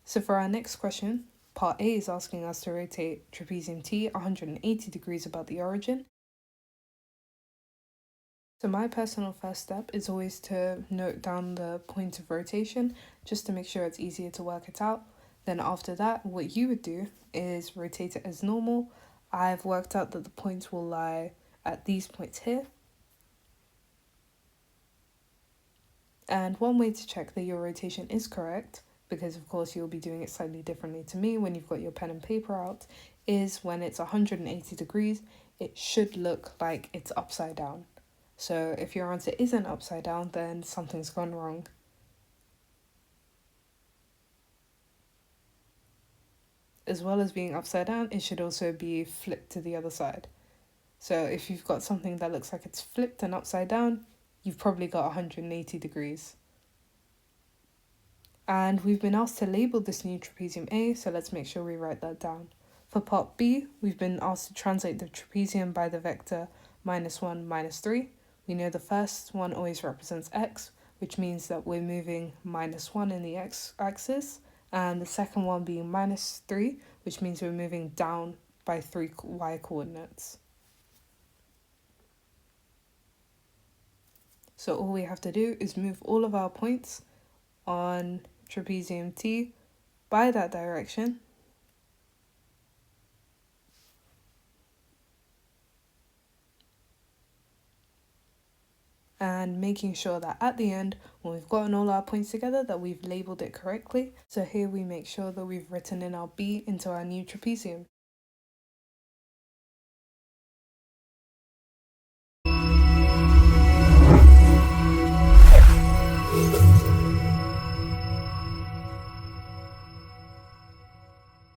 So for our next question, part A is asking us to rotate trapezium T 180 degrees about the origin. So my personal first step is always to note down the point of rotation, just to make sure it's easier to work it out. Then after that, what you would do is rotate it as normal. I've worked out that the points will lie at these points here. And one way to check that your rotation is correct, because of course you'll be doing it slightly differently to me when you've got your pen and paper out, is when it's 180 degrees, it should look like it's upside down. So if your answer isn't upside down, then something's gone wrong. As well as being upside down, it should also be flipped to the other side. So if you've got something that looks like it's flipped and upside down, you've probably got 180 degrees. And we've been asked to label this new trapezium A, so let's make sure we write that down. For part B, we've been asked to translate the trapezium by the vector -1, -3. We know the first one always represents x, which means that we're moving -1 in the x-axis, and the second one being -3, which means we're moving down by 3 y-coordinates. So all we have to do is move all of our points on trapezium T by that direction, and making sure that at the end, when we've gotten all our points together, that we've labelled it correctly. So here we make sure that we've written in our B into our new trapezium.